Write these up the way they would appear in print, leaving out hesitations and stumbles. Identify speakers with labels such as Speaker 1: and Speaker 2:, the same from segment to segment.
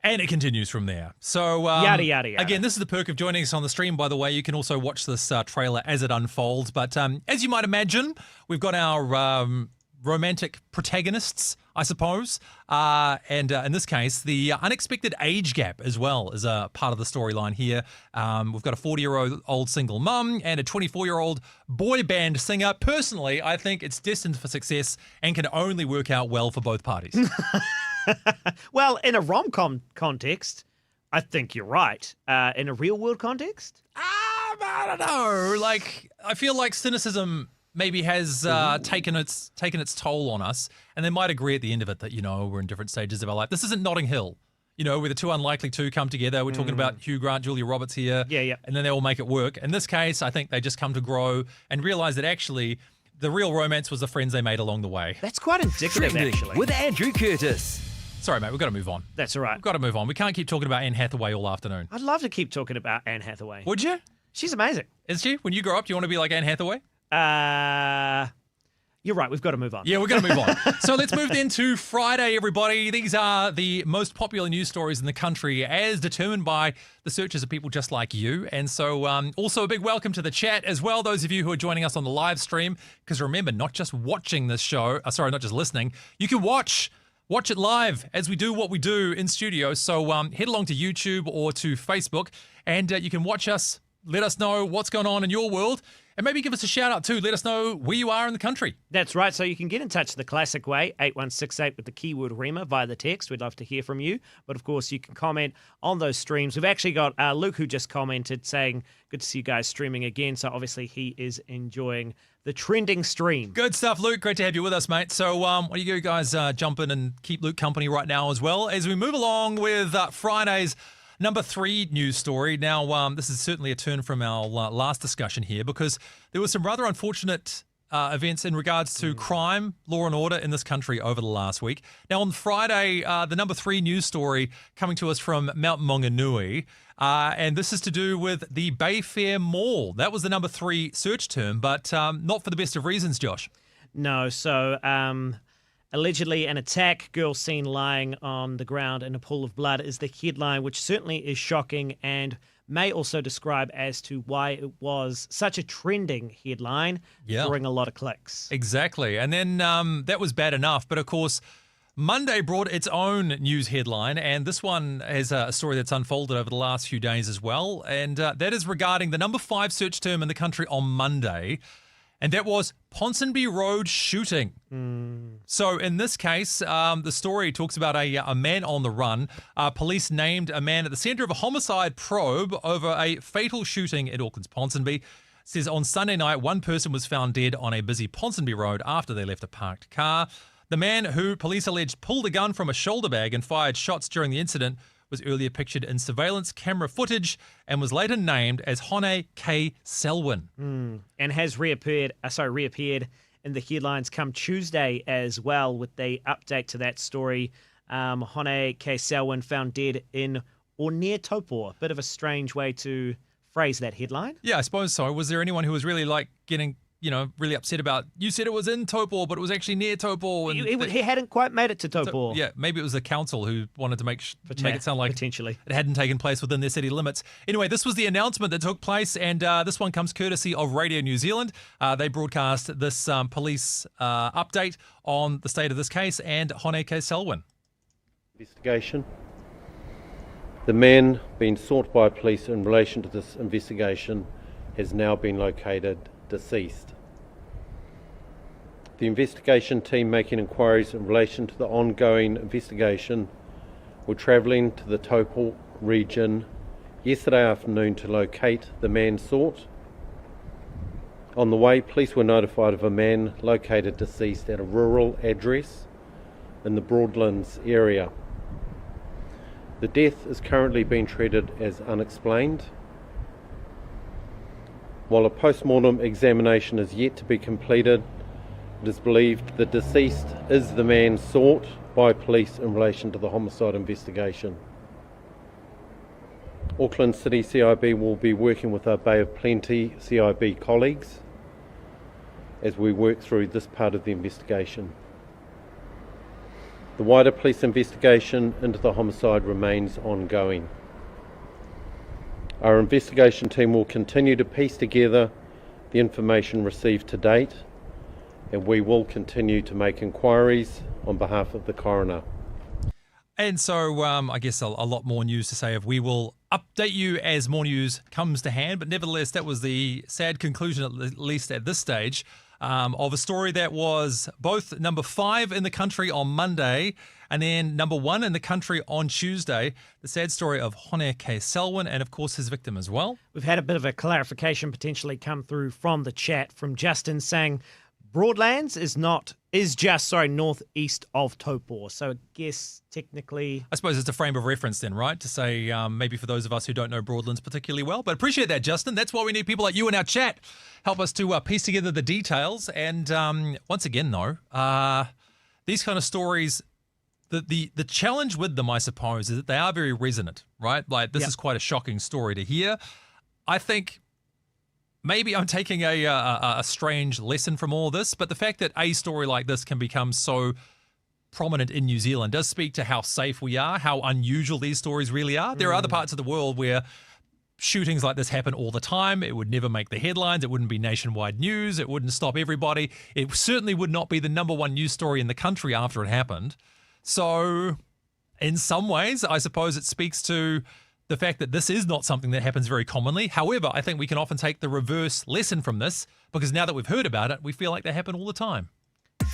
Speaker 1: And it continues from there. So,
Speaker 2: Yada, yada, yada.
Speaker 1: Again, this is the perk of joining us on the stream, by the way. You can also watch this trailer as it unfolds. But as you might imagine, we've got our romantic protagonists, I suppose. And in this case, the unexpected age gap as well is a part of the storyline here. We've got a 40-year-old single mum and a 24-year-old boy band singer. Personally, I think it's destined for success and can only work out well for both parties.
Speaker 2: Well, in a rom-com context, I think you're right. In a real-world context?
Speaker 1: I don't know. Like, I feel like cynicism maybe has taken its toll on us, and they might agree at the end of it that, we're in different stages of our life. This isn't Notting Hill, where the two unlikely two come together. We're talking about Hugh Grant, Julia Roberts here, and then they all make it work. In this case, I think they just come to grow and realize that actually the real romance was the friends they made along the way.
Speaker 2: That's quite indicative,
Speaker 3: Trending
Speaker 2: actually.
Speaker 3: with Andrew Curtis.
Speaker 1: Sorry, mate, we've got to move on.
Speaker 2: That's all right.
Speaker 1: We've got to move on. We can't keep talking about Anne Hathaway all afternoon.
Speaker 2: I'd love to keep talking about Anne Hathaway.
Speaker 1: Would you?
Speaker 2: She's amazing.
Speaker 1: Is she? When you grow up, do you want to be like Anne Hathaway?
Speaker 2: You're right. We've got to move on.
Speaker 1: Yeah, we're going to move on. So let's move then to Friday, everybody. These are the most popular news stories in the country as determined by the searches of people just like you. And so also a big welcome to the chat as well, those of you who are joining us on the live stream. Because remember, not just watching this show, not just listening, you can watch it live as we do what we do in studio. So head along to YouTube or to Facebook and you can watch us. Let us know what's going on in your world. And maybe give us a shout out too. Let us know where you are in the country.
Speaker 2: That's right. So you can get in touch the classic way, 8168 with the keyword REMA via the text. We'd love to hear from you. But of course, you can comment on those streams. We've actually got Luke who just commented saying, good to see you guys streaming again. So obviously he is enjoying the trending stream.
Speaker 1: Good stuff, Luke. Great to have you with us, mate. So why don't you guys jump in and keep Luke company right now as well as we move along with Friday's Number 3 news story. Now, this is certainly a turn from our last discussion here because there were some rather unfortunate events in regards to crime, law and order in this country over the last week. Now, on Friday, the number 3 news story coming to us from Mount Maunganui, and this is to do with the Bayfair Mall. That was the number 3 search term, but not for the best of reasons, Josh.
Speaker 2: No, so allegedly an attack, girl seen lying on the ground in a pool of blood is the headline, which certainly is shocking and may also describe as to why it was such a trending headline, drawing a lot of clicks.
Speaker 1: Exactly. And then that was bad enough. But of course, Monday brought its own news headline, and this one has a story that's unfolded over the last few days as well. And that is regarding the number 5 search term in the country on Monday. And that was Ponsonby Road shooting. So in this case, the story talks about a man on the run. Police named a man at the centre of a homicide probe over a fatal shooting at Auckland's Ponsonby. It says on Sunday night, one person was found dead on a busy Ponsonby Road after they left a parked car. The man who police alleged pulled a gun from a shoulder bag and fired shots during the incident was earlier pictured in surveillance camera footage and was later named as Hone K. Selwyn.
Speaker 2: And has reappeared in the headlines come Tuesday as well with the update to that story. Hone K. Selwyn found dead in or near Taupo. Bit of a strange way to phrase that headline.
Speaker 1: Yeah, I suppose so. Was there anyone who was really getting really upset about, you said it was in Taupo, but it was actually near Taupo. And
Speaker 2: he hadn't quite made it to Taupo.
Speaker 1: So, yeah, maybe it was the council who wanted to make it sound like
Speaker 2: potentially
Speaker 1: it hadn't taken place within their city limits. Anyway, this was the announcement that took place, and this one comes courtesy of Radio New Zealand. They broadcast this police update on the state of this case and Hone K. Selwyn.
Speaker 4: Investigation. The man being sought by police in relation to this investigation has now been located deceased. The investigation team making inquiries in relation to the ongoing investigation were travelling to the Taupo region yesterday afternoon to locate the man sought. On the way, police were notified of a man located deceased at a rural address in the Broadlands area. The death is currently being treated as unexplained. While a post-mortem examination is yet to be completed, it is believed the deceased is the man sought by police in relation to the homicide investigation. Auckland City CIB will be working with our Bay of Plenty CIB colleagues as we work through this part of the investigation. The wider police investigation into the homicide remains ongoing. Our investigation team will continue to piece together the information received to date, and we will continue to make inquiries on behalf of the coroner.
Speaker 1: And so I guess a lot more news to say of. We will update you as more news comes to hand, but nevertheless, that was the sad conclusion, at least at this stage, of a story that was both number 5 in the country on Monday and then number 1 in the country on Tuesday. The sad story of Hone K. Selwyn and, of course, his victim as well.
Speaker 2: We've had a bit of a clarification potentially come through from the chat from Justin saying Broadlands is just northeast of Taupo. So I guess technically,
Speaker 1: I suppose it's a frame of reference then, right? To say maybe for those of us who don't know Broadlands particularly well. But appreciate that, Justin. That's why we need people like you in our chat. Help us to piece together the details. And once again, though, these kind of stories, the challenge with them, I suppose, is that they are very resonant, right? Like this is quite a shocking story to hear. I think maybe I'm taking a strange lesson from all this, but the fact that a story like this can become so prominent in New Zealand does speak to how safe we are, how unusual these stories really are. There are other parts of the world where shootings like this happen all the time. It would never make the headlines. It wouldn't be nationwide news. It wouldn't stop everybody. It certainly would not be the number 1 news story in the country after it happened. So in some ways, I suppose it speaks to the fact that this is not something that happens very commonly. However, I think we can often take the reverse lesson from this, because now that we've heard about it, we feel like they happen all the time.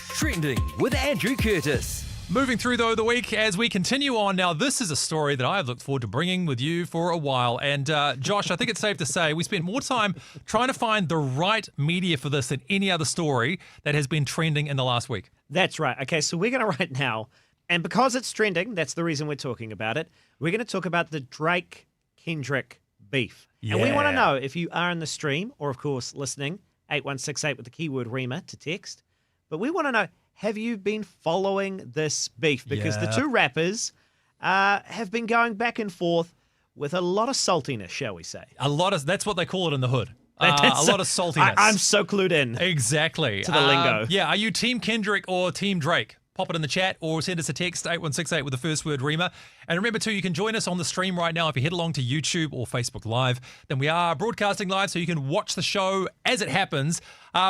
Speaker 3: Trending with Andrew Curtis.
Speaker 1: Moving through, though, the week as we continue on. Now, this is a story that I've looked forward to bringing with you for a while. And Josh, I think it's safe to say we spent more time trying to find the right media for this than any other story that has been trending in the last week.
Speaker 2: That's right. Okay, so we're going to right now, and because it's trending, that's the reason we're talking about it, we're going to talk about the Drake-Kendrick beef.
Speaker 1: Yeah.
Speaker 2: And we want to know if you are in the stream or, of course, listening, 8168 with the keyword REMA to text. But we want to know, have you been following this beef? Because the two rappers have been going back and forth with a lot of saltiness, shall we say.
Speaker 1: That's what they call it in the hood. A lot of saltiness.
Speaker 2: I'm so clued in.
Speaker 1: Exactly.
Speaker 2: To the lingo.
Speaker 1: Yeah, are you Team Kendrick or Team Drake? Pop it in the chat or send us a text, 8168 with the first word REMA. And remember, too, you can join us on the stream right now if you head along to YouTube or Facebook Live. Then we are broadcasting live so you can watch the show as it happens,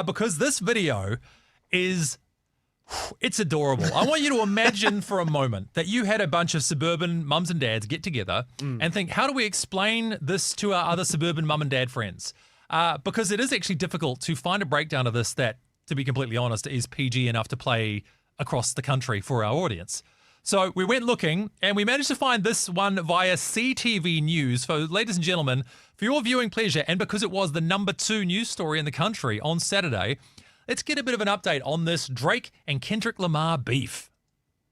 Speaker 1: because this video it's adorable. I want you to imagine for a moment that you had a bunch of suburban mums and dads get together and think, how do we explain this to our other suburban mum and dad friends? Because it is actually difficult to find a breakdown of this that, to be completely honest, is PG enough to play across the country for our audience. So we went looking and we managed to find this one via CTV News. So ladies and gentlemen, for your viewing pleasure, and because it was the number 2 news story in the country on Saturday, let's get a bit of an update on this Drake and Kendrick Lamar beef.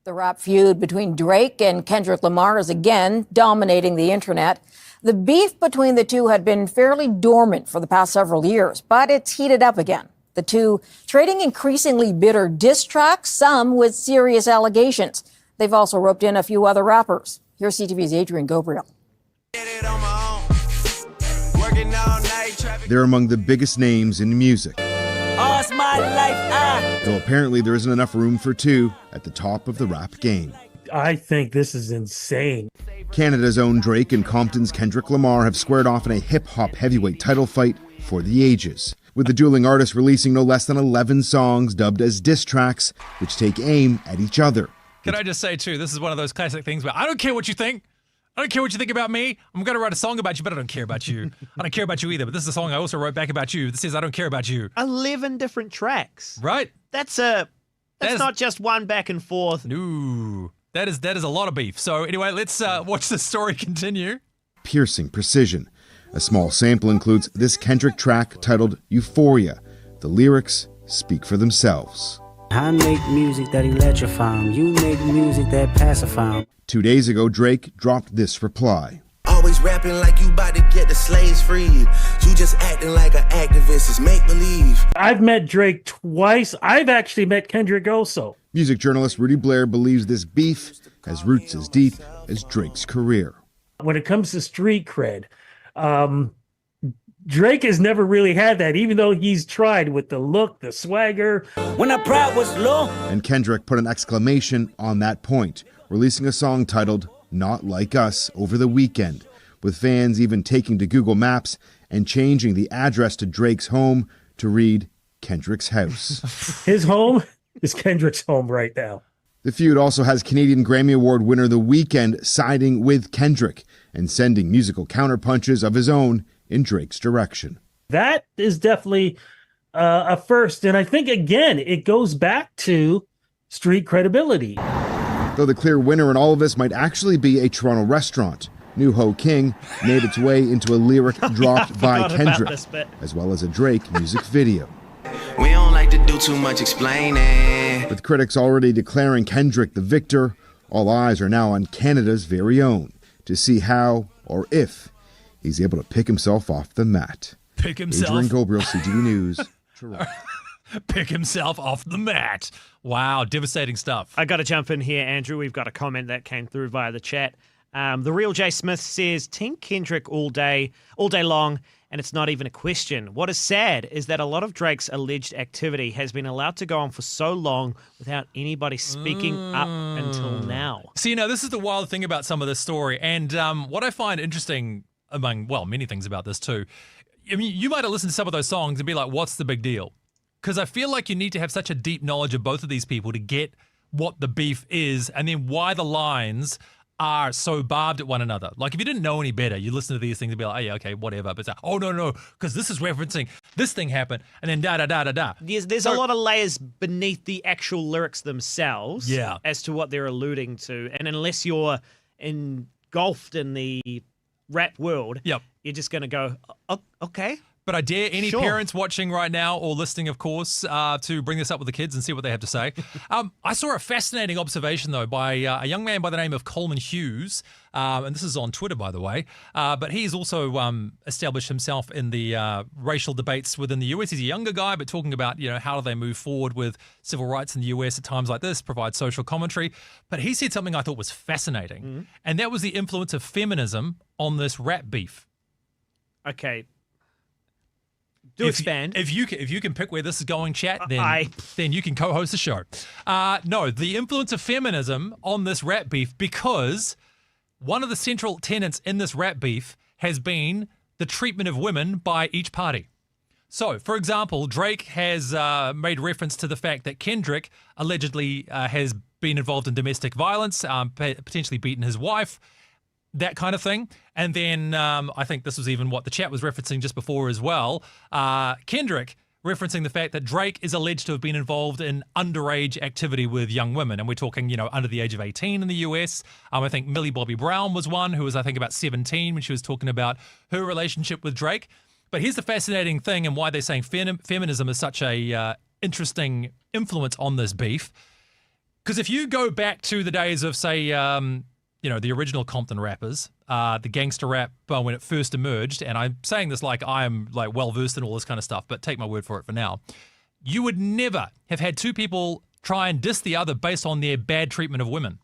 Speaker 5: The rap feud between Drake and Kendrick Lamar is again dominating the internet. The beef between the two had been fairly dormant for the past several years, but it's heated up again. The two trading increasingly bitter diss tracks, some with serious allegations. They've also roped in a few other rappers. Here's CTV's Adrian Gabriel.
Speaker 6: They're among the biggest names in music. Though apparently there isn't enough room for two at the top of the rap game.
Speaker 7: I think this is insane.
Speaker 6: Canada's own Drake and Compton's Kendrick Lamar have squared off in a hip-hop heavyweight title fight for the ages, with the dueling artists releasing no less than 11 songs dubbed as diss tracks, which take aim at each other.
Speaker 1: Can I just say, too, this is one of those classic things where I don't care what you think. I don't care what you think about me. I'm going to write a song about you, but I don't care about you. I don't care about you either, but this is a song I also wrote back about you that says I don't care about you.
Speaker 2: 11 different tracks.
Speaker 1: Right.
Speaker 2: That's not just one back and forth.
Speaker 1: No, that is a lot of beef. So anyway, let's watch the story continue.
Speaker 6: Piercing precision. A small sample includes this Kendrick track titled Euphoria. The lyrics speak for themselves.
Speaker 8: I make music that electrify 'em. You make music that pacify 'em.
Speaker 6: 2 days ago, Drake dropped this reply.
Speaker 9: Always rapping like you about to get the slaves freed. You just acting like an activist. It's make believe.
Speaker 7: I've met Drake twice. I've actually met Kendrick also.
Speaker 6: Music journalist Rudy Blair believes this beef has roots as deep as Drake's career.
Speaker 7: When it comes to street cred, Drake has never really had that, even though he's tried with the look, the swagger.
Speaker 8: When our pride was low.
Speaker 6: And Kendrick put an exclamation on that point, releasing a song titled Not Like Us over the weekend, with fans even taking to Google Maps and changing the address to Drake's home to read Kendrick's house.
Speaker 7: His home is Kendrick's home right now.
Speaker 6: The feud also has Canadian Grammy Award winner The Weeknd siding with Kendrick and sending musical counterpunches of his own in Drake's direction.
Speaker 7: That is definitely a first. And I think, again, it goes back to street credibility.
Speaker 6: Though the clear winner in all of this might actually be a Toronto restaurant. New Ho King made its way into a lyric dropped by Kendrick, as well as a Drake music video.
Speaker 9: We don't like to do too much explaining.
Speaker 6: With critics already declaring Kendrick the victor, all eyes are now on Canada's very own to see how or if he's able to pick himself off the mat.
Speaker 1: Pick himself.
Speaker 6: Adrian Gobriel, CTV News, Toronto.
Speaker 1: Pick himself off the mat. Wow, devastating stuff.
Speaker 2: I got to jump in here, Andrew. We've got a comment that came through via the chat. The real Jay Smith says, Team Kendrick all day long, and it's not even a question. What is sad is that a lot of Drake's alleged activity has been allowed to go on for so long without anybody speaking up until now.
Speaker 1: So, this is the wild thing about some of this story. And what I find interesting among, many things about this too, I mean, you might have listened to some of those songs and be like, what's the big deal? Because I feel like you need to have such a deep knowledge of both of these people to get what the beef is and then why the lines are so barbed at one another. Like, if you didn't know any better, you listen to these things and be like, oh, yeah, okay, whatever. But it's like, oh, no, because this is referencing this thing happened, and then da-da-da-da-da.
Speaker 2: There's a lot of layers beneath the actual lyrics themselves as to what they're alluding to. And unless you're engulfed in the rap world, you're just going to go, oh, okay.
Speaker 1: But I dare any parents watching right now or listening, of course, to bring this up with the kids and see what they have to say. I saw a fascinating observation, though, by a young man by the name of Coleman Hughes, and this is on Twitter, by the way, but he's also established himself in the racial debates within the US. He's a younger guy, but talking about, how do they move forward with civil rights in the US at times like this, provide social commentary. But he said something I thought was fascinating, and that was the influence of feminism on this rap beef.
Speaker 2: Okay.
Speaker 1: Expand. If you can pick where this is going, chat, then you can co-host the show. No, the influence of feminism on this rap beef, because one of the central tenets in this rap beef has been the treatment of women by each party. So, for example, Drake has made reference to the fact that Kendrick allegedly has been involved in domestic violence, potentially beaten his wife, that kind of thing. And then I think this was even what the chat was referencing just before as well. Kendrick referencing the fact that Drake is alleged to have been involved in underage activity with young women. And we're talking, under the age of 18 in the US. I think Millie Bobby Brown was one who was, I think, about 17 when she was talking about her relationship with Drake. But here's the fascinating thing and why they're saying feminism is such a interesting influence on this beef. Because if you go back to the days of, say, the original Compton rappers, the gangster rap when it first emerged, and I'm saying this like I am well-versed in all this kind of stuff, but take my word for it for now, you would never have had two people try and diss the other based on their bad treatment of women.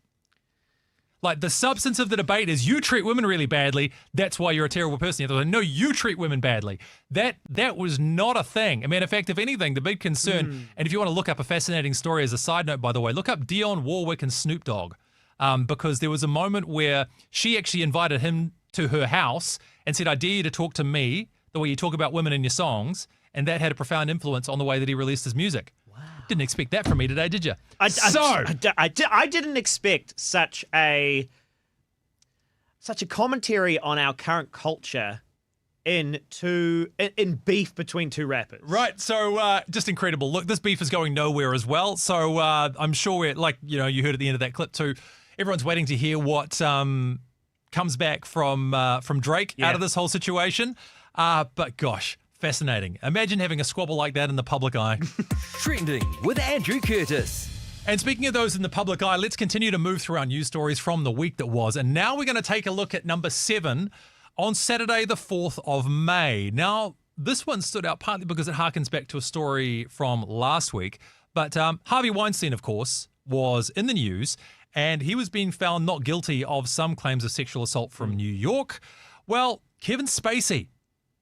Speaker 1: Like, the substance of the debate is you treat women really badly, that's why you're a terrible person. Like, no, you treat women badly. That was not a thing. I mean, in fact, if anything, the big concern, and if you want to look up a fascinating story as a side note, by the way, look up Dionne Warwick and Snoop Dogg. Because there was a moment where she actually invited him to her house and said, I dare you to talk to me the way you talk about women in your songs. And that had a profound influence on the way that he released his music. Wow. Didn't expect that from me today, did you?
Speaker 2: I didn't expect such a commentary on our current culture in beef between two rappers.
Speaker 1: Right, so just incredible. Look, this beef is going nowhere as well. So I'm sure, you heard at the end of that clip too, everyone's waiting to hear what comes back from Drake out of this whole situation. But gosh, fascinating. Imagine having a squabble like that in the public eye.
Speaker 3: Trending with Andrew Curtis.
Speaker 1: And speaking of those in the public eye, let's continue to move through our news stories from the week that was. And now we're going to take a look at number 7 on Saturday, the 4th of May. Now, this one stood out partly because it harkens back to a story from last week. But Harvey Weinstein, of course, was in the news, and he was being found not guilty of some claims of sexual assault from New York. Well, Kevin Spacey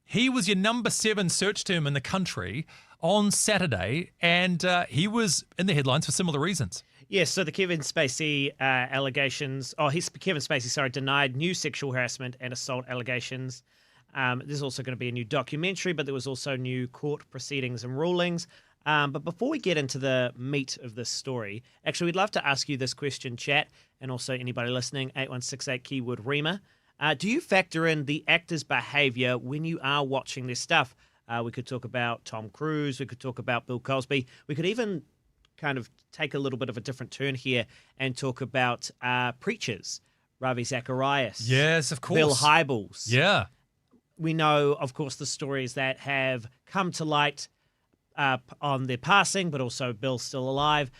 Speaker 1: He was your number 7 search term in the country on Saturday, and he was in the headlines for similar reasons.
Speaker 2: Yes, so the Kevin Spacey allegations, Kevin Spacey, denied new sexual harassment and assault allegations. There's also going to be a new documentary, but there was also new court proceedings and rulings. But before we get into the meat of this story, actually, we'd love to ask you this question, chat, and also anybody listening, 8168 keyword REMA. Do you factor in the actor's behavior when you are watching their stuff? We could talk about Tom Cruise. We could talk about Bill Cosby. We could even kind of take a little bit of a different turn here and talk about preachers, Ravi Zacharias.
Speaker 1: Yes, of course.
Speaker 2: Bill Hybels.
Speaker 1: Yeah.
Speaker 2: We know, of course, the stories that have come to light on their passing, but also Bill's still alive.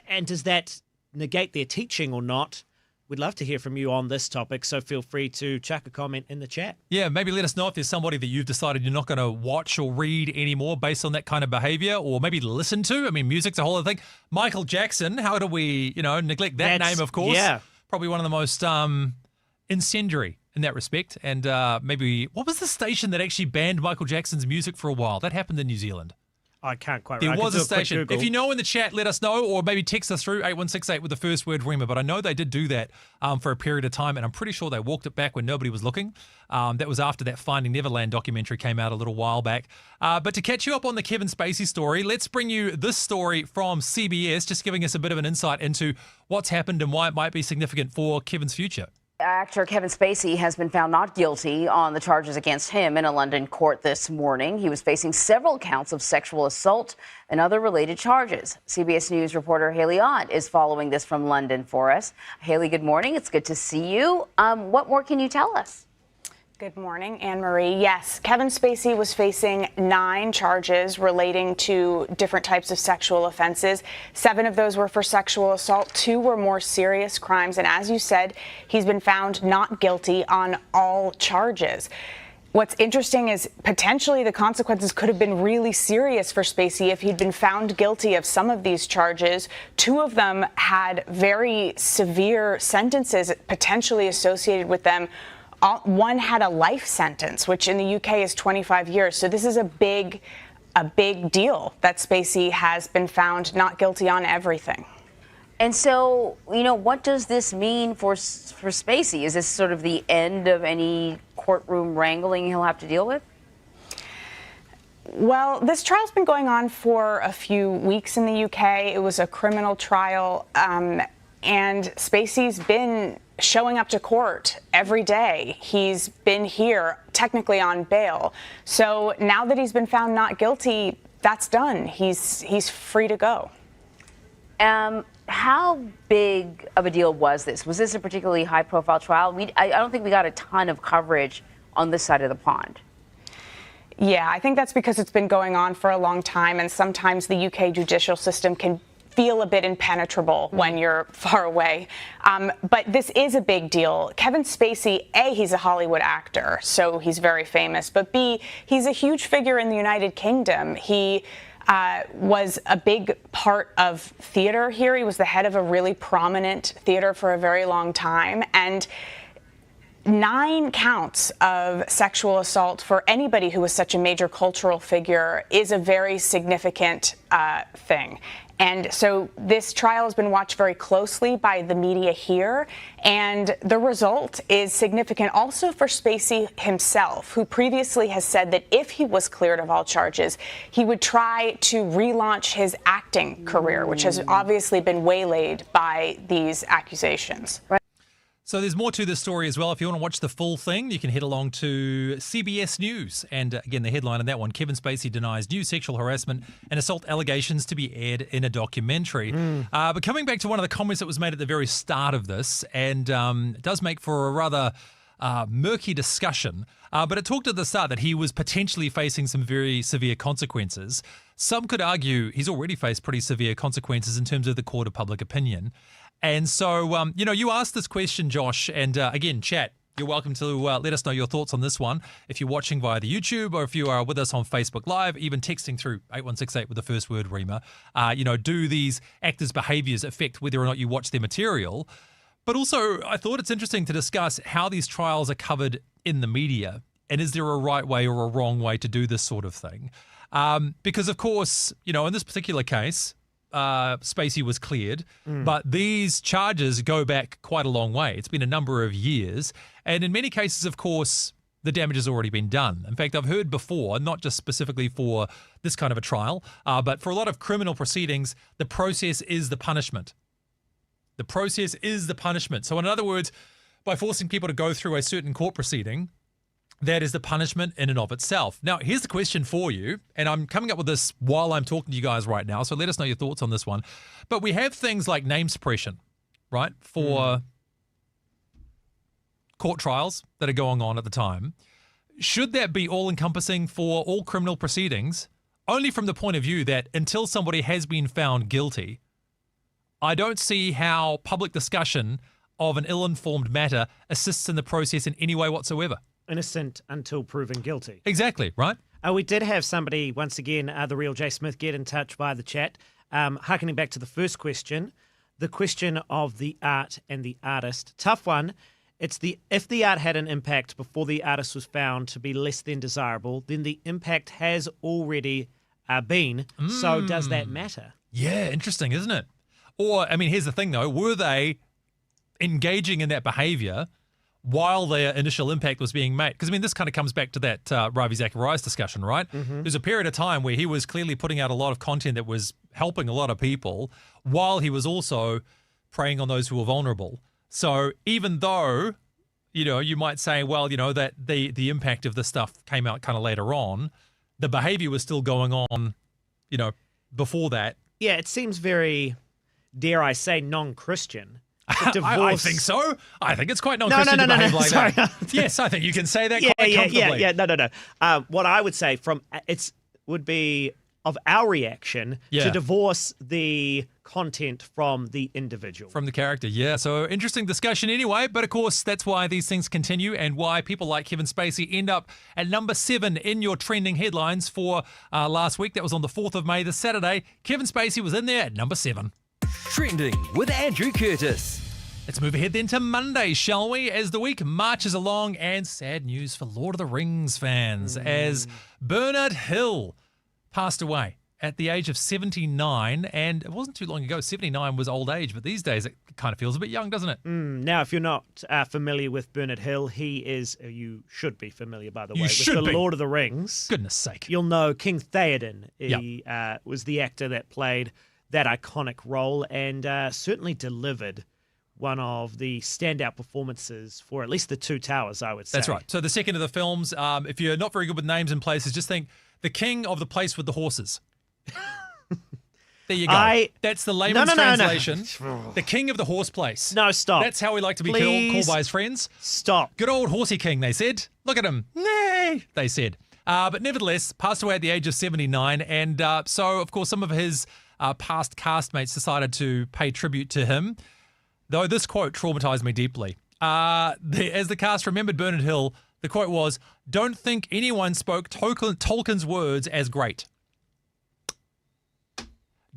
Speaker 2: And does that negate their teaching or not? We'd love to hear from you on this topic, so feel free to chuck a comment in the chat.
Speaker 1: Yeah, maybe let us know if there's somebody that you've decided you're not going to watch or read anymore based on that kind of behavior, or maybe listen to. I mean, music's a whole other thing. Michael Jackson, how do we, neglect that name, of course?
Speaker 2: Yeah.
Speaker 1: Probably one of the most incendiary in that respect. And maybe, what was the station that actually banned Michael Jackson's music for a while? That happened in New Zealand.
Speaker 2: I can't quite
Speaker 1: There
Speaker 2: remember.
Speaker 1: was a station. If you know in the chat, let us know, or maybe text us through 8168 with the first word REMA. But I know they did do that for a period of time, and I'm pretty sure they walked it back when nobody was looking. That was after that Finding Neverland documentary came out a little while back. But to catch you up on the Kevin Spacey story, let's bring you this story from CBS, just giving us a bit of an insight into what's happened and why it might be significant for Kevin's future.
Speaker 10: Actor Kevin Spacey has been found not guilty on the charges against him in a London court this morning. He was facing several counts of sexual assault and other related charges. CBS News reporter Haley Ott is following this from London for us. Haley, good morning. It's good to see you. What more can you tell us?
Speaker 11: Good morning, Anne-Marie. Yes, Kevin Spacey was facing 9 charges relating to different types of sexual offenses. 7 of those were for sexual assault. 2 were more serious crimes. And as you said, he's been found not guilty on all charges. What's interesting is potentially the consequences could have been really serious for Spacey if he'd been found guilty of some of these charges. 2 of them had very severe sentences potentially associated with them. One had a life sentence, which in the UK is 25 years. So this is a big deal that Spacey has been found not guilty on everything.
Speaker 10: And so, what does this mean for Spacey? Is this sort of the end of any courtroom wrangling he'll have to deal with?
Speaker 11: Well, this trial's been going on for a few weeks in the UK. It was a criminal trial, and Spacey's been showing up to court every day. He's been here technically on bail. So now that he's been found not guilty, that's done. He's free to go.
Speaker 10: How big of a deal was this? Was this a particularly high-profile trial? I don't think we got a ton of coverage on this side of the pond.
Speaker 11: Yeah, I think that's because it's been going on for a long time, and sometimes the UK judicial system can feel a bit impenetrable when you're far away. But this is a big deal. Kevin Spacey, A, he's a Hollywood actor, so he's very famous. But B, he's a huge figure in the United Kingdom. He was a big part of theater here. He was the head of a really prominent theater for a very long time. And 9 counts of sexual assault for anybody who was such a major cultural figure is a very significant thing. And so this trial has been watched very closely by the media here, and the result is significant also for Spacey himself, who previously has said that if he was cleared of all charges, he would try to relaunch his acting career, which has obviously been waylaid by these accusations.
Speaker 10: Right.
Speaker 1: So there's more to this story as well. If you want to watch the full thing, you can head along to CBS News. And again, the headline on that one, Kevin Spacey denies new sexual harassment and assault allegations to be aired in a documentary. But coming back to one of the comments that was made at the very start of this, and it does make for a rather murky discussion, but it talked at the start that he was potentially facing some very severe consequences. Some could argue he's already faced pretty severe consequences in terms of the court of public opinion. And so, you asked this question, Josh, and again, chat, you're welcome to let us know your thoughts on this one. If you're watching via the YouTube or if you are with us on Facebook Live, even texting through 8168 with the first word REMA, do these actors' behaviours affect whether or not you watch their material? But also, I thought it's interesting to discuss how these trials are covered in the media. And is there a right way or a wrong way to do this sort of thing? Because, of course, you know, in this particular case, Spacey was cleared, but these charges go back quite a long way. It's been a number of years. And in many cases, of course, the damage has already been done. In fact, I've heard before, not just specifically for this kind of a trial, but for a lot of criminal proceedings, the process is the punishment. The process is the punishment. So in other words, by forcing people to go through a certain court proceeding, that is the punishment in and of itself. Now, here's the question for you, and I'm coming up with this while I'm talking to you guys right now, so let us know your thoughts on this one. But we have things like name suppression, right, for court trials that are going on at the time. Should that be all-encompassing for all criminal proceedings? Only from the point of view that until somebody has been found guilty, I don't see how public discussion of an ill-informed matter assists in the process in any way whatsoever.
Speaker 2: Innocent until proven guilty.
Speaker 1: Exactly, right?
Speaker 2: We did have somebody, once again, the real Jay Smith, get in touch via the chat. Harkening back to the first question, the question of the art and the artist. Tough one. It's if the art had an impact before the artist was found to be less than desirable, then the impact has already been. So does that matter?
Speaker 1: Yeah, interesting, isn't it? Or, I mean, here's the thing, though. Were they engaging in that behavior while their initial impact was being made? Because, I mean, this kind of comes back to that Ravi Zacharias discussion, right? There's a period of time where he was clearly putting out a lot of content that was helping a lot of people while he was also preying on those who were vulnerable. So even though, you know, you might say, well, you know, that the impact of this stuff came out kind of later on, the behavior was still going on, you know, before that.
Speaker 2: Yeah, it seems very, dare I say, non-Christian.
Speaker 1: I think so. I think it's quite non-Christian to behave like that. Yes, I think you can say that quite comfortably.
Speaker 2: No. What I would say would be of our reaction to divorce the content from the individual.
Speaker 1: From the character, yeah. So interesting discussion anyway, but of course that's why these things continue and why people like Kevin Spacey end up at number 7 in your trending headlines for last week. That was on the 4th of May, this Saturday. Kevin Spacey was in there at number 7.
Speaker 3: Trending with Andrew Curtis.
Speaker 1: Let's move ahead then to Monday, shall we? As the week marches along, and sad news for Lord of the Rings fans, as Bernard Hill passed away at the age of 79, and it wasn't too long ago. 79 was old age, but these days it kind of feels a bit young, doesn't it?
Speaker 2: Now, if you're not familiar with Bernard Hill, he is, you should be familiar, by the way, with the Lord of the Rings.
Speaker 1: Goodness sake.
Speaker 2: You'll know King Theoden. He was the actor that played that iconic role and certainly delivered one of the standout performances for at least the Two Towers, I would say.
Speaker 1: That's right. So the second of the films, if you're not very good with names and places, just think the king of the place with the horses. There you go. That's the layman's translation. No. The king of the horse place.
Speaker 2: No, stop.
Speaker 1: That's how we like to be called by his friends.
Speaker 2: Stop.
Speaker 1: Good old horsey king, they said. Look at him. Nay, they said. But nevertheless, passed away at the age of 79. And so, of course, some of his past castmates decided to pay tribute to him. Though this quote traumatized me deeply. As the cast remembered Bernard Hill, the quote was, "Don't think anyone spoke Tolkien's words as great."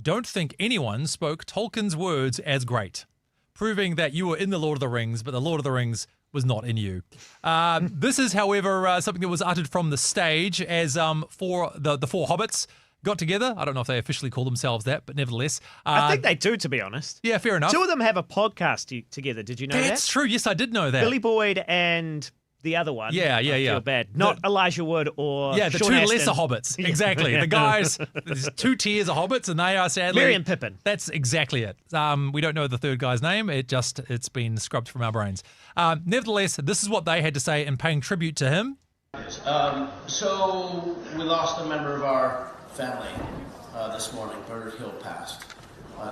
Speaker 1: Don't think anyone spoke Tolkien's words as great. Proving that you were in the Lord of the Rings, but the Lord of the Rings was not in you. This is, however, something that was uttered from the stage as for the four hobbits got together. I don't know if they officially call themselves that, but nevertheless.
Speaker 2: I think they do, to be honest.
Speaker 1: Yeah, fair enough.
Speaker 2: 2 of them have a podcast together. Did you know that?
Speaker 1: That's true. Yes, I did know that.
Speaker 2: Billy Boyd and the other one.
Speaker 1: Yeah.
Speaker 2: I feel bad. Not Elijah Wood or
Speaker 1: the
Speaker 2: Sean
Speaker 1: 2
Speaker 2: Astin.
Speaker 1: lesser hobbits. Exactly. The guys, there's 2 tiers of hobbits, and they are sadly...
Speaker 2: Merry and Pippin.
Speaker 1: That's exactly it. We don't know the third guy's name. It's been scrubbed from our brains. Nevertheless, this is what they had to say in paying tribute to him.
Speaker 12: So we lost a member of our family this morning. Bernard Hill passed,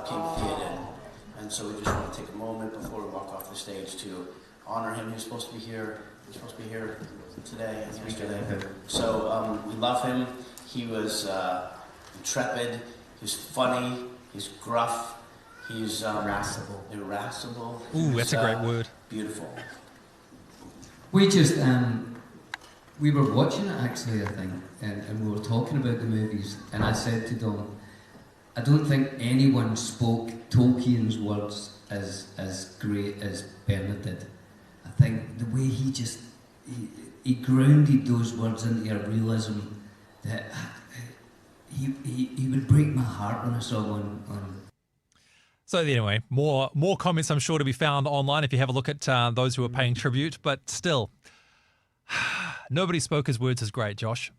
Speaker 12: King Theoden, and so we just want to take a moment before we walk off the stage to honor him. He was supposed to be here. He was supposed to be here today and yesterday. So we love him. He was intrepid. He was funny. He's gruff. He's irascible.
Speaker 1: Ooh, that's a great word.
Speaker 12: Beautiful.
Speaker 13: We just we were watching it actually, I think, and we were talking about the movies, and I said to Dom, I don't think anyone spoke Tolkien's words as great as Bernard did. I think the way he just he grounded those words into a realism that he would break my heart when I saw one on.
Speaker 1: So anyway, more comments I'm sure to be found online if you have a look at those who are paying tribute. But still, nobody spoke his words as great, Josh.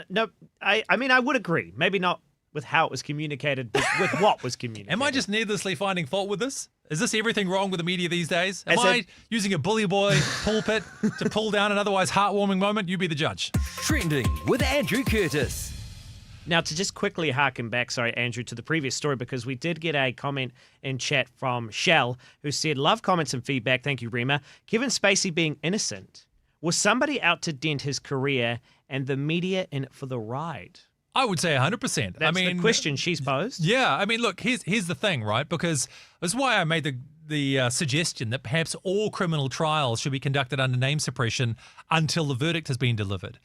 Speaker 2: No, I mean, I would agree. Maybe not with how it was communicated, but with what was communicated.
Speaker 1: Am I just needlessly finding fault with this? Is this everything wrong with the media these days? Am I using a bully boy pulpit to pull down an otherwise heartwarming moment? You be the judge.
Speaker 3: Trending with Andrew Curtis.
Speaker 2: Now, to just quickly harken back, sorry, Andrew, to the previous story, because we did get a comment in chat from Shell, who said, love comments and feedback. Thank you, Rima. Kevin Spacey being innocent. Was somebody out to dent his career and the media in it for the ride?
Speaker 1: I would say 100%.
Speaker 2: That's the question she's posed.
Speaker 1: Yeah, I mean, look, here's the thing, right? Because that's why I made the suggestion that perhaps all criminal trials should be conducted under name suppression until the verdict has been delivered.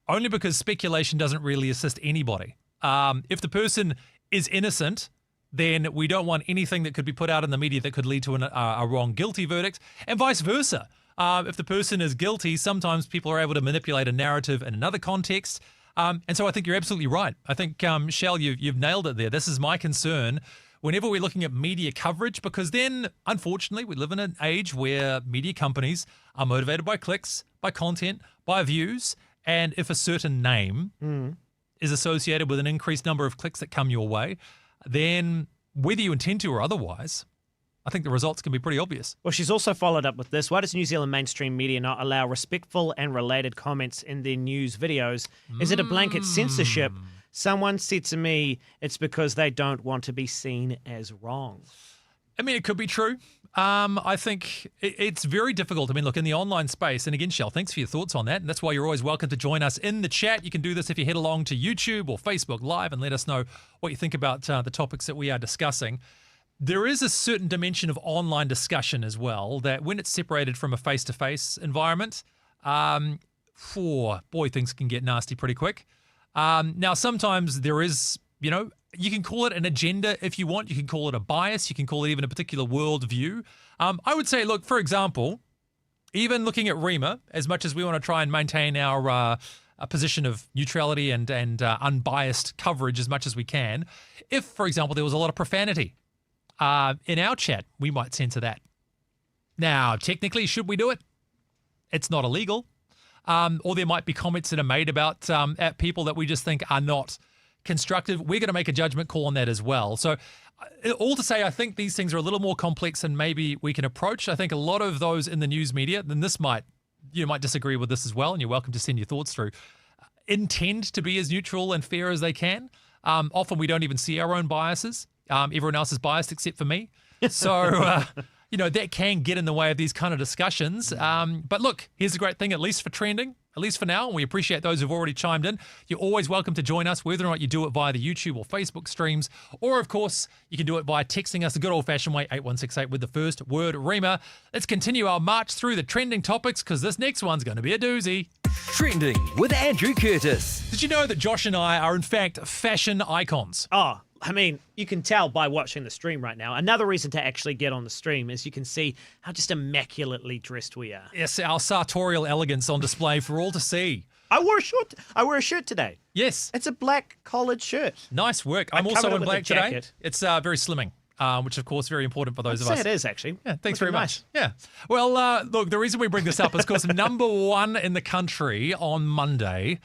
Speaker 1: Only because speculation doesn't really assist anybody. If the person is innocent, then we don't want anything that could be put out in the media that could lead to a wrong guilty verdict, and vice versa. If the person is guilty, sometimes people are able to manipulate a narrative in another context. And so I think you're absolutely right. I think, Shell, you've nailed it there. This is my concern whenever we're looking at media coverage, because then, unfortunately, we live in an age where media companies are motivated by clicks, by content, by views, and if a certain name is associated with an increased number of clicks that come your way, then whether you intend to or otherwise, I think the results can be pretty obvious.
Speaker 2: Well, she's also followed up with this. Why does New Zealand mainstream media not allow respectful and related comments in their news videos? Is it a blanket censorship? Someone said to me, it's because they don't want to be seen as wrong.
Speaker 1: I mean, it could be true. I think it's very difficult. I mean, look, in the online space, and again, Shell, thanks for your thoughts on that. And that's why you're always welcome to join us in the chat. You can do this if you head along to YouTube or Facebook Live and let us know what you think about the topics that we are discussing. There is a certain dimension of online discussion as well that when it's separated from a face-to-face environment, things can get nasty pretty quick. Now, sometimes there is, you can call it an agenda if you want. You can call it a bias. You can call it even a particular worldview. I would say, look, for example, even looking at Rima, as much as we want to try and maintain our a position of neutrality and unbiased coverage as much as we can, if, for example, there was a lot of profanity in our chat, we might censor that. Now, technically, should we do it? It's not illegal. Or there might be comments that are made about at people that we just think are not constructive. We're going to make a judgment call on that as well. So all to say, I think these things are a little more complex than maybe we can approach. I think a lot of those in the news media, then you might disagree with this as well, and you're welcome to send your thoughts through, intend to be as neutral and fair as they can. Often we don't even see our own biases. Everyone else is biased except for me. So, that can get in the way of these kind of discussions. But look, here's the great thing, at least for trending, at least for now, and we appreciate those who've already chimed in. You're always welcome to join us, whether or not you do it via the YouTube or Facebook streams, or, of course, you can do it by texting us the good old-fashioned way, 8168 with the first word, Rima. Let's continue our march through the trending topics, because this next one's going to be a doozy.
Speaker 3: Trending with Andrew Curtis.
Speaker 1: Did you know that Josh and I are, in fact, fashion icons?
Speaker 2: Oh, I mean, you can tell by watching the stream right now. Another reason to actually get on the stream is you can see how just immaculately dressed we are.
Speaker 1: Yes, our sartorial elegance on display for all to see.
Speaker 2: I wore a shirt today.
Speaker 1: Yes.
Speaker 2: It's a black collared shirt.
Speaker 1: Nice work. I'm also in black today. It's very slimming, which, of course, very important for those of us.
Speaker 2: It is, actually.
Speaker 1: Yeah, thanks very much. Yeah. Well, look, the reason we bring this up is because number one in the country on Monday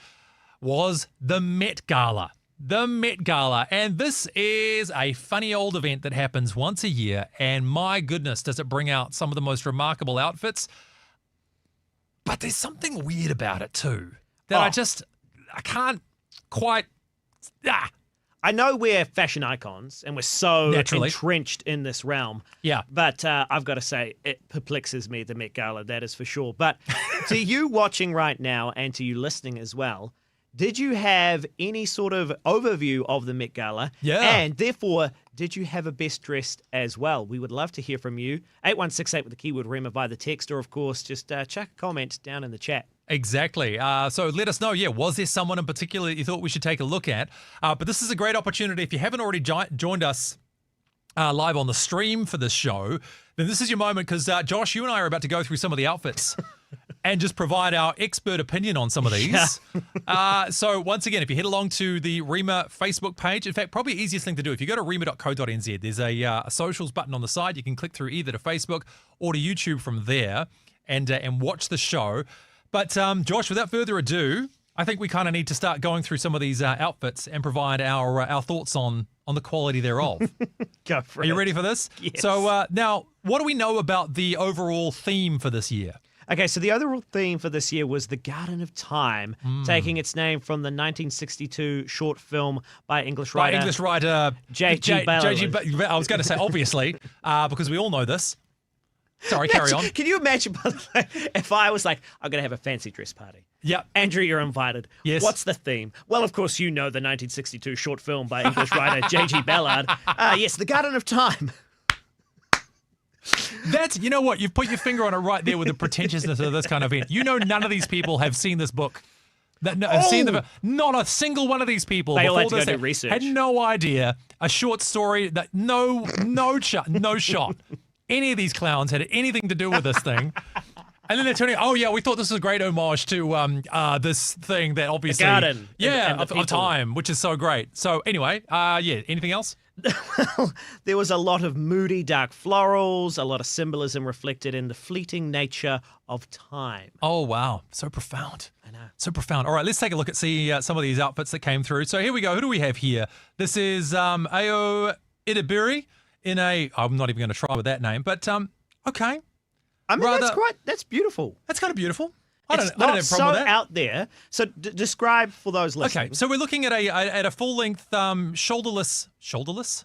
Speaker 1: was the Met Gala. The Met Gala. And this is a funny old event that happens once a year. And my goodness, does it bring out some of the most remarkable outfits. But there's something weird about it too. That I can't quite...
Speaker 2: I know we're fashion icons and we're so
Speaker 1: Naturally
Speaker 2: entrenched in this realm.
Speaker 1: Yeah.
Speaker 2: But I've got to say, it perplexes me, the Met Gala, that is for sure. But to you watching right now and to you listening as well, did you have any sort of overview of the Met Gala?
Speaker 1: Yeah.
Speaker 2: And therefore, did you have a best dressed as well? We would love to hear from you. 8168 with the keyword Rima via the text, or of course, just chuck a comment down in the chat.
Speaker 1: Exactly. So let us know, was there someone in particular that you thought we should take a look at? But this is a great opportunity. If you haven't already joined us live on the stream for this show, then this is your moment, because Josh, you and I are about to go through some of the outfits. and just provide our expert opinion on some of these. So once again, if you head along to the Rima Facebook page, in fact, probably the easiest thing to do, if you go to rima.co.nz, there's a socials button on the side. You can click through either to Facebook or to YouTube from there and watch the show. But Josh, without further ado, I think we kind of need to start going through some of these outfits and provide our thoughts on the quality thereof.
Speaker 2: Go for it.
Speaker 1: Are you ready for this?
Speaker 2: Yes.
Speaker 1: So now, what do we know about the overall theme for this year?
Speaker 2: Okay, so the overall theme for this year was The Garden of Time, taking its name from the 1962 short film by English writer J.G. Ballard.
Speaker 1: I was going to say, obviously, because we all know this. Sorry, carry on.
Speaker 2: Can you imagine, by the way, if I was like, I'm going to have a fancy dress party?
Speaker 1: Yep.
Speaker 2: Andrew, you're invited.
Speaker 1: Yes.
Speaker 2: What's the theme? Well, of course, you know the 1962 short film by English writer J.G. Ballard. Yes, The Garden of Time.
Speaker 1: That's, you know what, you've put your finger on it right there with the pretentiousness of this kind of event. You know, none of these people have seen this book. Not a single one of these people.
Speaker 2: They all had to
Speaker 1: before
Speaker 2: go
Speaker 1: this
Speaker 2: do research.
Speaker 1: Had no idea. A short story that no shot. Any of these clowns had anything to do with this thing. And then they're turning, oh yeah, we thought this was a great homage to this thing that obviously...
Speaker 2: The garden.
Speaker 1: Of time, which is so great. So anyway, anything else?
Speaker 2: Well, there was a lot of moody, dark florals, a lot of symbolism reflected in the fleeting nature of time.
Speaker 1: Oh, wow. So profound.
Speaker 2: I know.
Speaker 1: So profound. All right, let's take a look at some of these outfits that came through. So here we go. Who do we have here? This is Aotearoa in a... I'm not even going to try with that name, but okay.
Speaker 2: I mean, that's beautiful.
Speaker 1: That's kind of beautiful. I don't have a problem
Speaker 2: so
Speaker 1: with that.
Speaker 2: out there. So describe for those listening.
Speaker 1: Okay, so we're looking at a full-length shoulderless.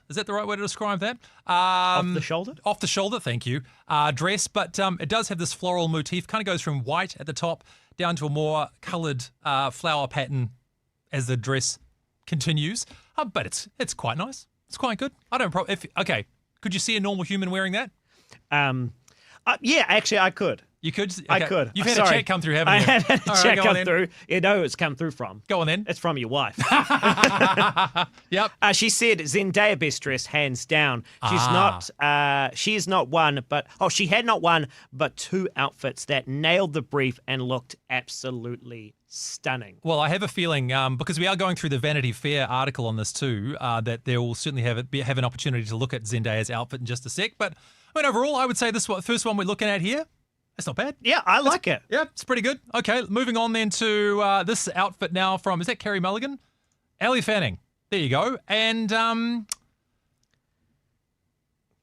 Speaker 1: Is that the right way to describe that?
Speaker 2: Off the shoulder?
Speaker 1: Off the shoulder, thank you. Dress, but it does have this floral motif. Kind of goes from white at the top down to a more coloured flower pattern as the dress continues. But it's quite nice. It's quite good. I don't. Okay, could you see a normal human wearing that?
Speaker 2: Yeah, actually, I could.
Speaker 1: You could? Okay.
Speaker 2: I could.
Speaker 1: You've had a check come through, haven't you?
Speaker 2: I have had a check come
Speaker 1: then.
Speaker 2: through. You know who it's come through from.
Speaker 1: Go on then.
Speaker 2: It's from your wife.
Speaker 1: Yep.
Speaker 2: She said Zendaya best dressed, hands down. She is not one, but she had not one, but two outfits that nailed the brief and looked absolutely stunning.
Speaker 1: Well, I have a feeling, because we are going through the Vanity Fair article on this too, that there will certainly have an opportunity to look at Zendaya's outfit in just a sec. But I mean, overall, I would say this first one we're looking at here, that's not bad.
Speaker 2: Yeah, I like it.
Speaker 1: Yeah, it's pretty good. Okay, moving on then to this outfit now from, is that Carey Mulligan? Ellie Fanning. There you go. And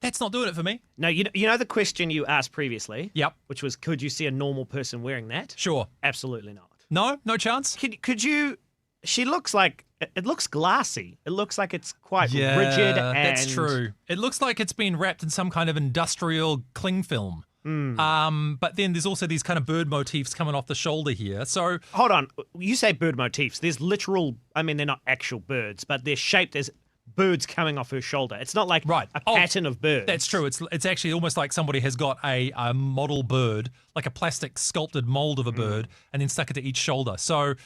Speaker 1: that's not doing it for me.
Speaker 2: No, you know the question you asked previously?
Speaker 1: Yep.
Speaker 2: Which was, could you see a normal person wearing that?
Speaker 1: Sure.
Speaker 2: Absolutely not.
Speaker 1: No chance?
Speaker 2: Could you... She looks like... It looks glassy. It looks like it's quite rigid. And...
Speaker 1: that's true. It looks like it's been wrapped in some kind of industrial cling film. But then there's also these kind of bird motifs coming off the shoulder here. So
Speaker 2: hold on, you say bird motifs. There's literal. I mean, they're not actual birds, but they're shaped as birds coming off her shoulder. It's not like a pattern of birds.
Speaker 1: That's true. It's actually almost like somebody has got a model bird, like a plastic sculpted mold of a bird, and then stuck it to each shoulder. So,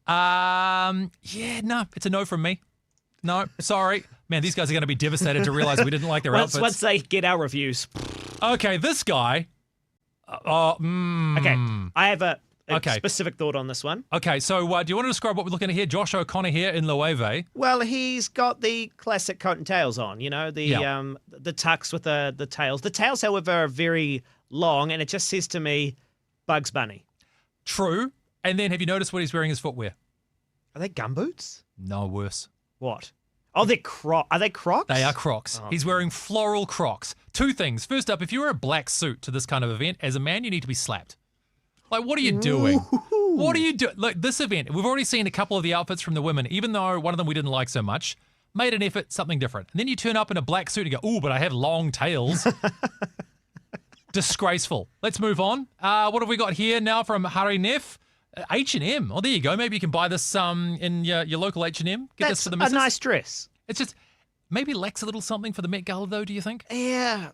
Speaker 1: it's a no from me. No, sorry. Man, these guys are going to be devastated to realize we didn't like their outfits.
Speaker 2: Once they get our reviews.
Speaker 1: Okay, this guy.
Speaker 2: Okay, I have a specific thought on this one.
Speaker 1: Okay, so do you want to describe what we're looking at here? Josh O'Connor here in Loewe.
Speaker 2: Well, he's got the classic coat and tails on, you know, the tux with the tails. The tails, however, are very long, and it just says to me, Bugs Bunny.
Speaker 1: True. And then have you noticed what he's wearing his footwear?
Speaker 2: Are they gumboots?
Speaker 1: No, worse.
Speaker 2: What? Oh, are they Crocs?
Speaker 1: They are Crocs. He's wearing floral Crocs. Two things. First up, if you wear a black suit to this kind of event, as a man, you need to be slapped. Like, what are you doing?
Speaker 2: Ooh.
Speaker 1: What are you doing? Look, this event, we've already seen a couple of the outfits from the women, even though one of them we didn't like so much, made an effort, something different. And then you turn up in a black suit and go, ooh, but I have long tails. Disgraceful. Let's move on. What have we got here now from Hari Neff? H&M. Oh, there you go. Maybe you can buy this in your local H&M. Get this for the missus.
Speaker 2: A nice dress.
Speaker 1: It's just maybe lacks a little something for the Met Gala, though, do you think?
Speaker 2: Yeah,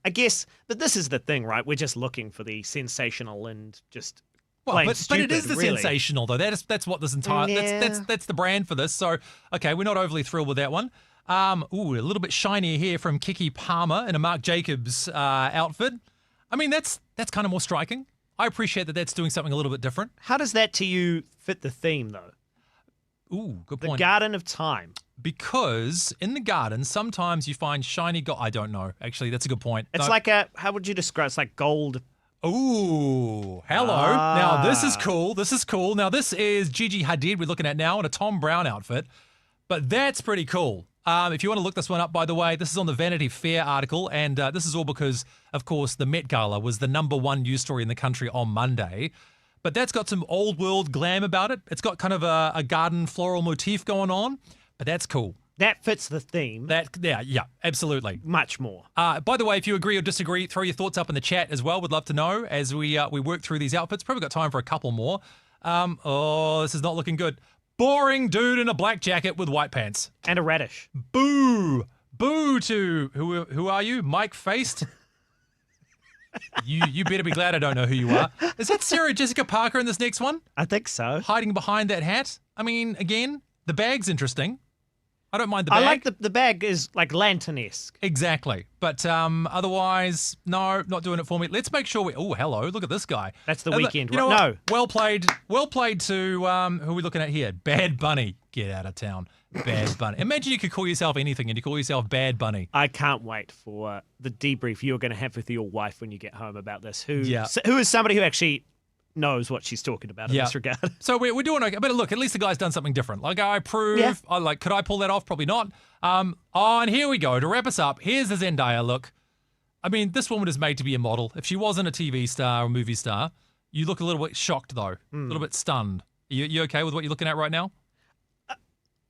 Speaker 2: I guess. But this is the thing, right? We're just looking for the sensational and just plain stupid,
Speaker 1: but it is the
Speaker 2: really.
Speaker 1: sensational, though. That's what this entire that's the brand for this. So, okay, we're not overly thrilled with that one. A little bit shinier here from Kiki Palmer in a Marc Jacobs outfit. I mean, that's kind of more striking. I appreciate that that's doing something a little bit different.
Speaker 2: How does that to you fit the theme, though?
Speaker 1: Ooh, good
Speaker 2: The
Speaker 1: point.
Speaker 2: Garden of Time.
Speaker 1: Because in the garden, sometimes you find shiny gold. I don't know. Actually, that's a good point.
Speaker 2: It's
Speaker 1: No.
Speaker 2: like how would you describe? It's like gold.
Speaker 1: Ooh, hello. Now, this is cool. This is cool. Now, this is Gigi Hadid we're looking at now in a Tom Brown outfit. But that's pretty cool. If you want to look this one up, by the way, this is on the Vanity Fair article. And this is all because, of course, the Met Gala was the #1 news story in the country on Monday. But that's got some old world glam about it. It's got kind of a garden floral motif going on. But that's cool.
Speaker 2: That fits the theme.
Speaker 1: Yeah, absolutely.
Speaker 2: Much more.
Speaker 1: By the way, if you agree or disagree, throw your thoughts up in the chat as well. We'd love to know as we work through these outfits. Probably got time for a couple more. This is not looking good. Boring dude in a black jacket with white pants.
Speaker 2: And a radish.
Speaker 1: Boo! Boo to who are you? Mike Faced? You better be glad I don't know who you are. Is that Sarah Jessica Parker in this next one?
Speaker 2: I think so.
Speaker 1: Hiding behind that hat? I mean, again, the bag's interesting. I don't mind the bag.
Speaker 2: I like the bag is like lantern-esque.
Speaker 1: Exactly. But otherwise, no, not doing it for me. Let's make sure oh, hello, look at this guy.
Speaker 2: That's the weekend,
Speaker 1: You know
Speaker 2: right?
Speaker 1: what? Well played to, who are we looking at here? Bad Bunny. Get out of town. Bad Bunny. Imagine you could call yourself anything and you call yourself Bad Bunny.
Speaker 2: I can't wait for the debrief you're going to have with your wife when you get home about this. Who
Speaker 1: Yeah.
Speaker 2: who is somebody who actually knows what she's talking about in this regard.
Speaker 1: So we're doing okay. But look, at least the guy's done something different. Like I approve.
Speaker 2: Yeah.
Speaker 1: Could I pull that off? Probably not. And here we go. To wrap us up, here's the Zendaya look. I mean, this woman is made to be a model. If she wasn't a TV star or movie star, you look a little bit shocked though. A little bit stunned. You okay with what you're looking at right now?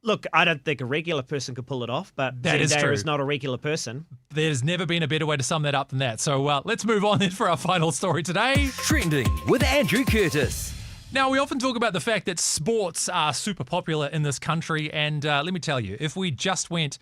Speaker 2: Look, I don't think a regular person could pull it off, but
Speaker 1: That is
Speaker 2: Zendaya
Speaker 1: true.
Speaker 2: is not a regular person.
Speaker 1: There's never been a better way to sum that up than that. So let's move on then for our final story today.
Speaker 3: Trending with Andrew Curtis.
Speaker 1: Now, we often talk about the fact that sports are super popular in this country. And let me tell you, if we just went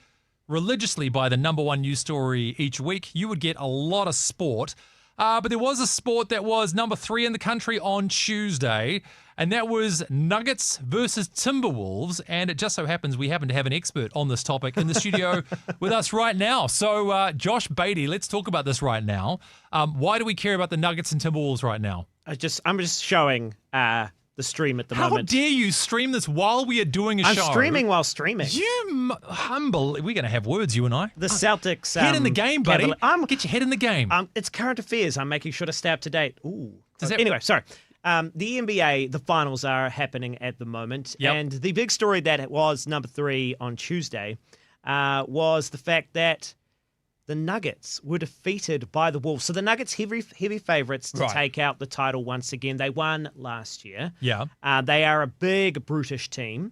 Speaker 1: religiously by the #1 news story each week, you would get a lot of sport. But there was a sport that was #3 in the country on Tuesday, and that was Nuggets versus Timberwolves. And it just so happens we happen to have an expert on this topic in the studio with us right now. So, Josh Beatty, let's talk about this right now. Why do we care about the Nuggets and Timberwolves right now?
Speaker 2: I'm just showing the stream at the
Speaker 1: How
Speaker 2: moment.
Speaker 1: dare you stream this while we are doing a
Speaker 2: I'm
Speaker 1: show?
Speaker 2: streaming while streaming.
Speaker 1: Humble. We're going to have words, you and I.
Speaker 2: The Celtics.
Speaker 1: Head in the game, buddy. Get your head in the game.
Speaker 2: It's current affairs. I'm making sure to stay up to date. Ooh.
Speaker 1: Does that-
Speaker 2: Anyway, sorry. The NBA, the finals are happening at the moment.
Speaker 1: Yep.
Speaker 2: And the big story that was #3 on Tuesday was the fact that the Nuggets were defeated by the Wolves. So the Nuggets, heavy favorites to
Speaker 1: Right.
Speaker 2: take out the title once again. They won last year.
Speaker 1: Yeah.
Speaker 2: They are a big, brutish team.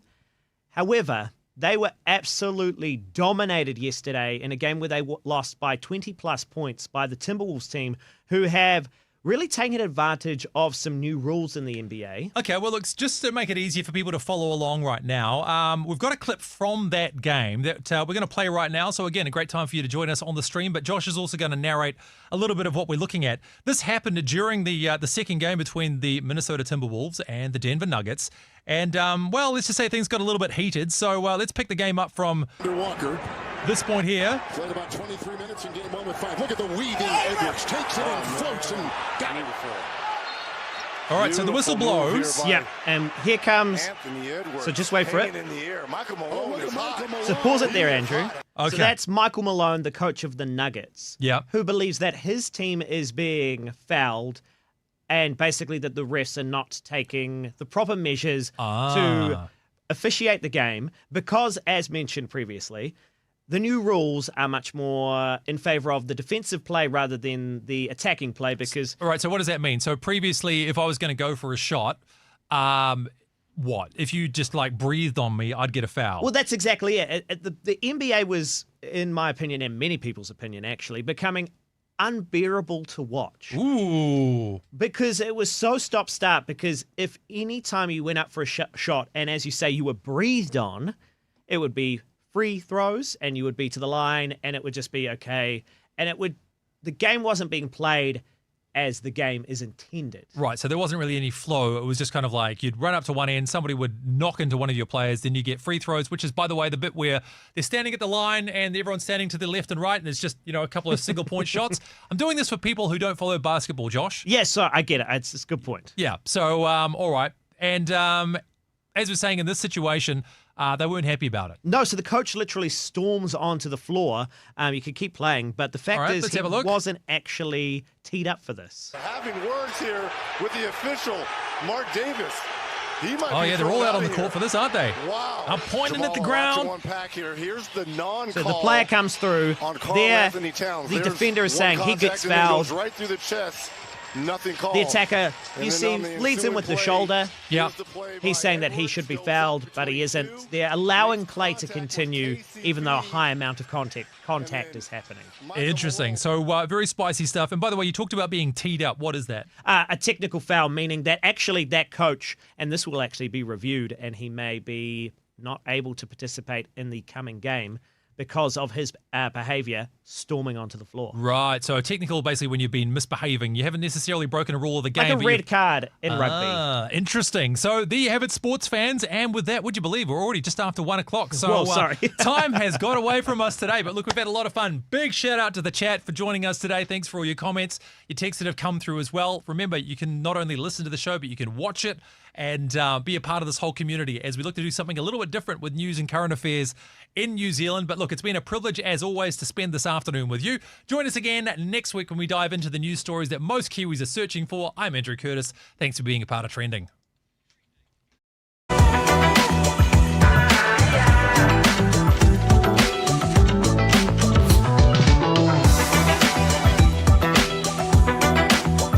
Speaker 2: However, they were absolutely dominated yesterday in a game where they lost by 20-plus points by the Timberwolves team, who have really taken advantage of some new rules in the NBA.
Speaker 1: Okay, well, look, just to make it easier for people to follow along right now, we've got a clip from that game that we're going to play right now. So, again, a great time for you to join us on the stream. But Josh is also going to narrate a little bit of what we're looking at. This happened during the second game between the Minnesota Timberwolves and the Denver Nuggets. And, well, let's just say things got a little bit heated. So let's pick the game up from
Speaker 14: Walker.
Speaker 1: This point here.
Speaker 14: Played about 23 minutes in game 1 with 5. Look at the weaving Edwards. Takes it and floats and got it.
Speaker 1: All right, so the whistle blows.
Speaker 2: Yeah, and here comes. So just wait for it. So pause it there, Andrew.
Speaker 1: Okay.
Speaker 2: So that's Michael Malone, the coach of the Nuggets.
Speaker 1: Yeah.
Speaker 2: Who believes that his team is being fouled and basically that the refs are not taking the proper measures to officiate the game because, as mentioned previously, the new rules are much more in favor of the defensive play rather than the attacking play because...
Speaker 1: All right, so what does that mean? So previously, if I was going to go for a shot, what? If you just like breathed on me, I'd get a foul.
Speaker 2: Well, that's exactly it. The NBA was, in my opinion, and many people's opinion actually, becoming unbearable to watch.
Speaker 1: Ooh.
Speaker 2: Because it was so stop-start, because if any time you went up for a shot and, as you say, you were breathed on, it would be free throws and you would be to the line and it would just be okay. And the game wasn't being played as the game is intended.
Speaker 1: Right, so there wasn't really any flow. It was just kind of like you'd run up to one end, somebody would knock into one of your players, then you get free throws, which is, by the way, the bit where they're standing at the line and everyone's standing to the left and right, and there's just, a couple of single point shots. I'm doing this for people who don't follow basketball, Josh.
Speaker 2: Yes, so I get it. It's a good point.
Speaker 1: Yeah, so, all right. And as we're saying, in this situation, they weren't happy about it.
Speaker 2: No, so the coach literally storms onto the floor. You can keep playing, but the fact is he wasn't actually teed up for this.
Speaker 14: Having words here with the official, Mark Davis. He might
Speaker 1: oh,
Speaker 14: be
Speaker 1: yeah, they're all out on the
Speaker 14: here.
Speaker 1: court for this, aren't they?
Speaker 14: Wow.
Speaker 1: I'm pointing
Speaker 14: Jamal,
Speaker 1: at the ground.
Speaker 14: Unpack here. Here's the non-call.
Speaker 2: So the player comes through.
Speaker 14: On Carl
Speaker 2: there,
Speaker 14: Anthony Towns.
Speaker 2: the
Speaker 14: There's
Speaker 2: defender is
Speaker 14: one
Speaker 2: saying he gets
Speaker 14: contact and then
Speaker 2: fouled.
Speaker 14: goes right through the chest. Nothing called.
Speaker 2: The attacker,
Speaker 14: And
Speaker 2: you
Speaker 14: then
Speaker 2: see,
Speaker 14: on the
Speaker 2: leads in with the
Speaker 14: ensuing
Speaker 2: shoulder.
Speaker 1: Yeah.
Speaker 2: He's saying that he should be fouled, but he isn't. They're allowing play to continue, even though a high amount of contact is happening.
Speaker 1: Interesting. So very spicy stuff. And by the way, you talked about being teed up. What is that?
Speaker 2: A technical foul, meaning that actually that coach, and this will actually be reviewed, and he may be not able to participate in the coming game because of his behavior storming onto the floor.
Speaker 1: Right. So technical, basically, when you've been misbehaving, you haven't necessarily broken a rule of the game.
Speaker 2: Like a red card in rugby.
Speaker 1: Interesting. So there you have it, sports fans. And with that, would you believe we're already just after 1 o'clock? So
Speaker 2: Well, sorry.
Speaker 1: Time has got away from us today. But look, we've had a lot of fun. Big shout out to the chat for joining us today. Thanks for all your comments, your texts that have come through as well. Remember, you can not only listen to the show, but you can watch it and be a part of this whole community as we look to do something a little bit different with news and current affairs in New Zealand. But look, it's been a privilege, as always, to spend this afternoon with you. Join us again next week when we dive into the news stories that most Kiwis are searching for. I'm Andrew Curtis. Thanks for being a part of Trending.